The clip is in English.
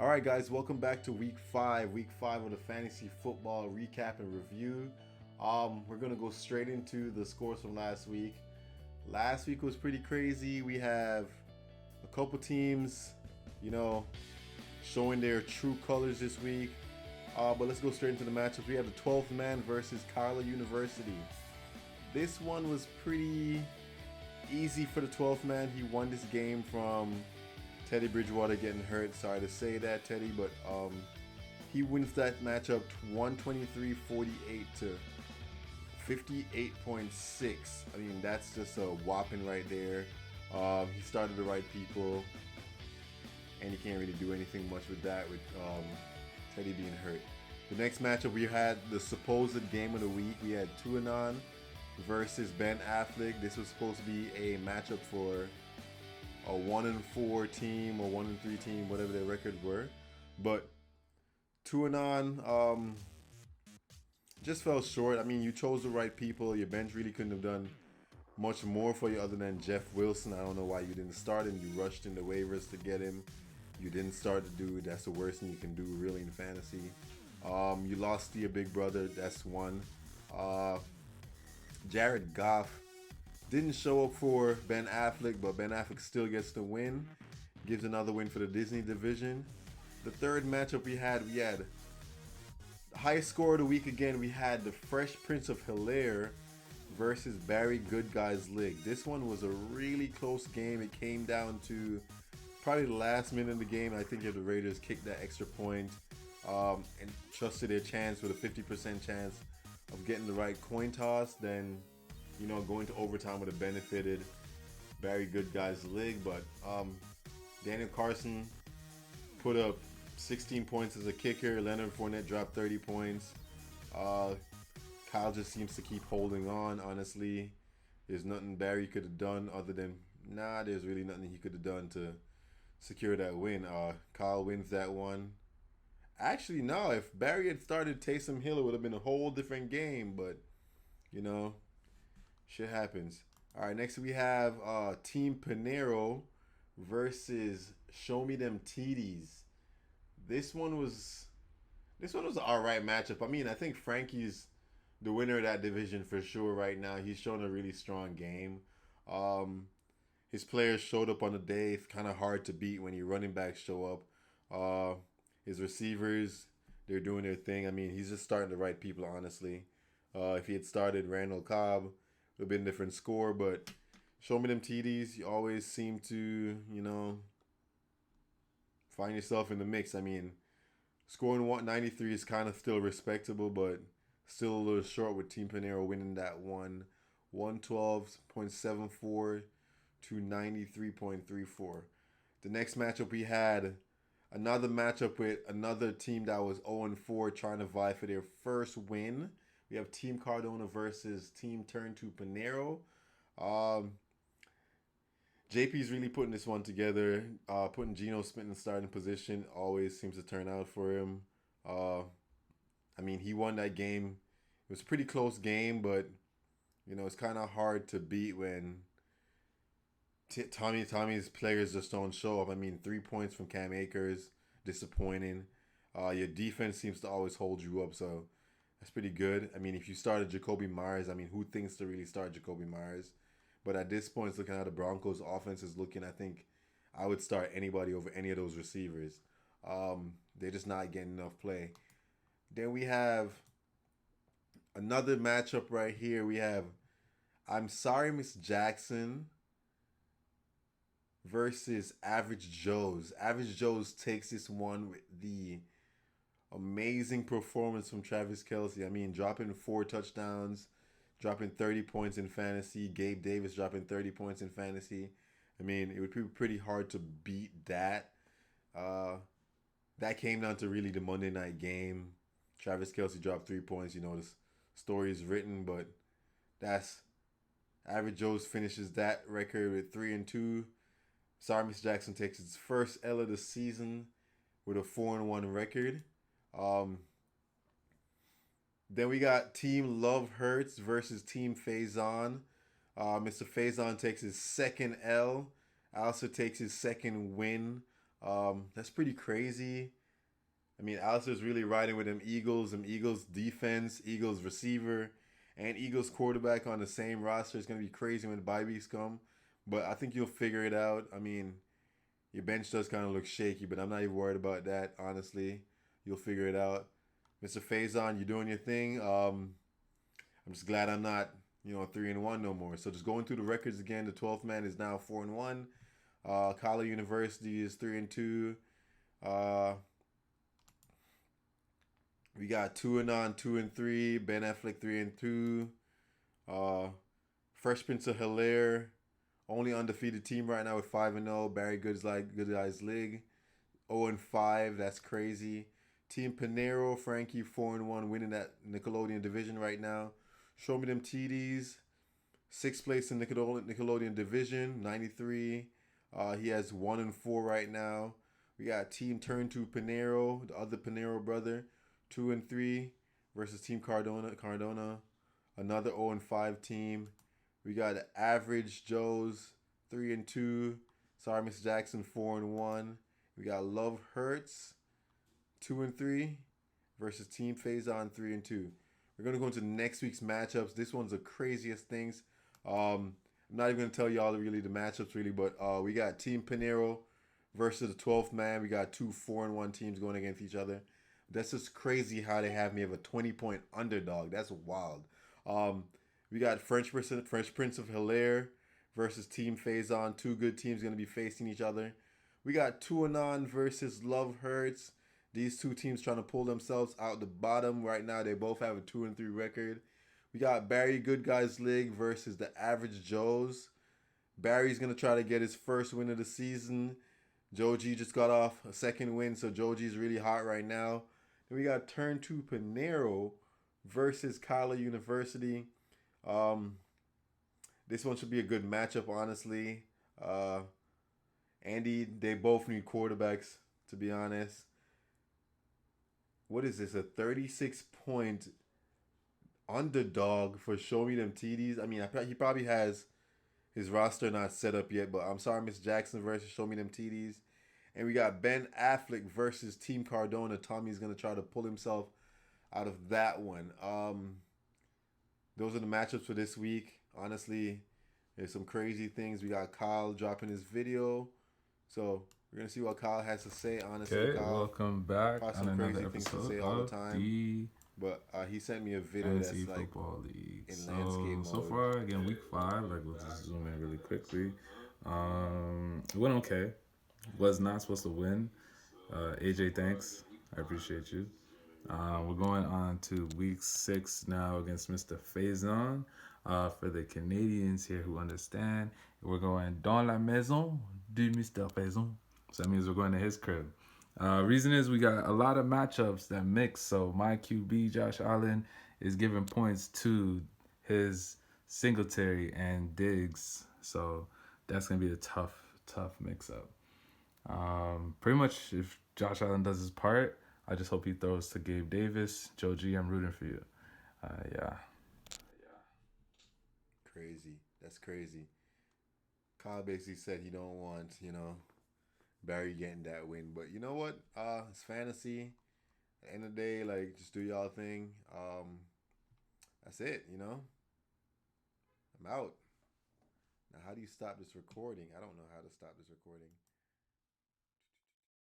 All right, guys, welcome back to week five of the fantasy football recap and review. We're gonna go straight into the scores from last week. Last week was pretty crazy. We have a couple teams, you know, showing their true colors this week. But let's go straight into the matchup. We have the 12th man versus Carla University. This one was pretty easy for the 12th man. He won this game from Teddy Bridgewater getting hurt. Sorry to say that, Teddy, but he wins that matchup 123-48 to 58.6. I mean, that's just a whopping right there. He started the right people, and you can't really do anything much with that with Teddy being hurt. The next matchup, we had the supposed game of the week. We had Tuanon versus Ben Affleck. This was supposed to be a matchup for a 1-4 team or 1-3 team, whatever their records were. But Tuanon just fell short. I mean, you chose the right people. Your bench really couldn't have done much more for you other than Jeff Wilson. I don't know why you didn't start him. You rushed in the waivers to get him. You didn't start the dude. That's the worst thing you can do really in fantasy. You lost to your big brother. That's one. Jared Goff didn't show up for Ben Affleck, but Ben Affleck still gets the win. Gives another win for the Disney division. The third matchup we had the highest score of the week again. We had the Fresh Prince of Hilaire versus Barry Good Guys League. This one was a really close game. It came down to probably the last minute of the game. I think if the Raiders kicked that extra point and trusted their chance with a 50% chance of getting the right coin toss, then going to overtime would have benefited Barry Good Guys League. But Daniel Carson put up 16 points as a kicker. Leonard Fournette dropped 30 points. Kyle just seems to keep holding on, honestly. There's nothing Barry could have done other than, there's really nothing he could have done to secure that win. Kyle wins that one. Actually, no, if Barry had started Taysom Hill, it would have been a whole different game, but, shit happens. All right, next we have Team Panero versus Show Me Them TDs. This one was an alright matchup. I mean, I think Frankie's the winner of that division for sure right now. He's shown a really strong game. His players showed up on the day. It's kind of hard to beat when your running backs show up. His receivers, they're doing their thing. I mean, he's just starting the right people, honestly. If he had started Randall Cobb, it would have been a different score. But Show Me Them TDs, you always seem to, find yourself in the mix. I mean, scoring 193 is kind of still respectable, but still a little short with Team Panero winning that one. 112.74 to 93.34. The next matchup we had another matchup with another team that was 0-4 trying to vie for their first win. We have Team Cardona versus Team Turn to Panero. JP's really putting this one together. Putting Geno Smith in the starting position always seems to turn out for him. I mean, he won that game. It was a pretty close game, but, it's kind of hard to beat when Tommy's players just don't show up. I mean, 3 points from Cam Akers, disappointing. Your defense seems to always hold you up, so that's pretty good. I mean, if you started Jacoby Myers, I mean, who thinks to really start Jacoby Myers? But at this point, looking at the Broncos' offense is looking, I think I would start anybody over any of those receivers. They're just not getting enough play. Then we have another matchup right here. We have I'm Sorry, Miss Jackson versus Average Joe's. Average Joe's takes this one with the amazing performance from Travis Kelce. I mean, dropping 4 touchdowns, dropping 30 points in fantasy. Gabe Davis dropping 30 points in fantasy. I mean, it would be pretty hard to beat that. That came down to really the Monday night game. Travis Kelce dropped 3 points. The story is written, but that's Average Joe's finishes that record with 3-2. Sorry, Miss Jackson takes its first L of the season with a 4-1 record. Then we got Team Love Hurts versus Team Faison. Mr. Faison takes his second L. Also takes his second win That's pretty crazy. I mean, Alistair's really riding with them Eagles defense, Eagles receiver, and Eagles quarterback on the same roster. It's gonna be crazy when the bye weeks come, but I think you'll figure it out. I mean, your bench does kind of look shaky, but I'm not even worried about that. Honestly, you'll figure it out. Mr. Faison, you're doing your thing. I'm just glad I'm not, 3-1 no more. So just going through the records again. The 12th man is now 4-1. Kala University is 3-2. Uh, we got 2-on, 2-3. Ben Affleck 3-2. Uh, Fresh Prince of Hilaire, only undefeated team right now with 5-0. Barry Good Guys League 0-5. That's crazy. Team Panero, Frankie 4-1, winning that Nickelodeon division right now. Show me them TDs. Sixth place in Nickelodeon division, 93. He has 1-4 right now. We got Team Turn to Panero, the other Panero brother, 2-3 versus Team Cardona, another 0-5 team. We got Average Joe's 3-2. Sorry, Miss Jackson 4-1. We got Love Hurts 2-3 versus Team Faison 3-2. We're gonna go into next week's matchups. This one's the craziest things. I'm not even gonna tell y'all really the matchups really, but we got Team Panero versus the 12th man. We got two 4-1 teams going against each other. That's just crazy how they have me of a 20-point underdog. That's wild. We got Fresh Prince of Hilaire versus Team Faison. Two good teams going to be facing each other. We got 2-on versus Love Hurts. These two teams trying to pull themselves out the bottom. Right now, they both have a 2-3 record. We got Barry Good Guys League versus the Average Joes. Barry's going to try to get his first win of the season. Joe G just got off a second win, so Joe G's really hot right now. Then we got Turn to Panero versus Kala University. This one should be a good matchup, honestly. Andy, they both need quarterbacks, to be honest. What is this? A 36-point underdog for Show Me Them TDs? I mean, he probably has his roster not set up yet, but I'm sorry, Miss Jackson versus Show Me Them TDs. And we got Ben Affleck versus Team Cardona. Tommy's going to try to pull himself out of that one. Those are the matchups for this week. Honestly, there's some crazy things. We got Kyle dropping his video. So we're going to see what Kyle has to say. Honestly, Okay, Kyle, welcome back got on some crazy another things to episode say all the of time. the But he sent me a video Fantasy that's like Football League. in landscape So mode. far, again, week 5. Like, we'll just zoom in really quickly. It went okay. Was not supposed to win. AJ, thanks. I appreciate you. We're going on to week 6 now against Mr. Faison. For the Canadians here who understand, we're going dans la maison de Mr. Faison. So that means we're going to his crib. Reason is we got a lot of matchups that mix. So my QB, Josh Allen, is giving points to his Singletary and Diggs. So that's going to be a tough mix-up. Pretty much if Josh Allen does his part, I just hope he throws to Gabe Davis. Joe G, I'm rooting for you. Yeah. Crazy. That's crazy. Kyle basically said he don't want, Barry getting that win. But you know what? It's fantasy. At the end of the day, like, just do y'all thing. That's it, I'm out. Now, how do you stop this recording? I don't know how to stop this recording.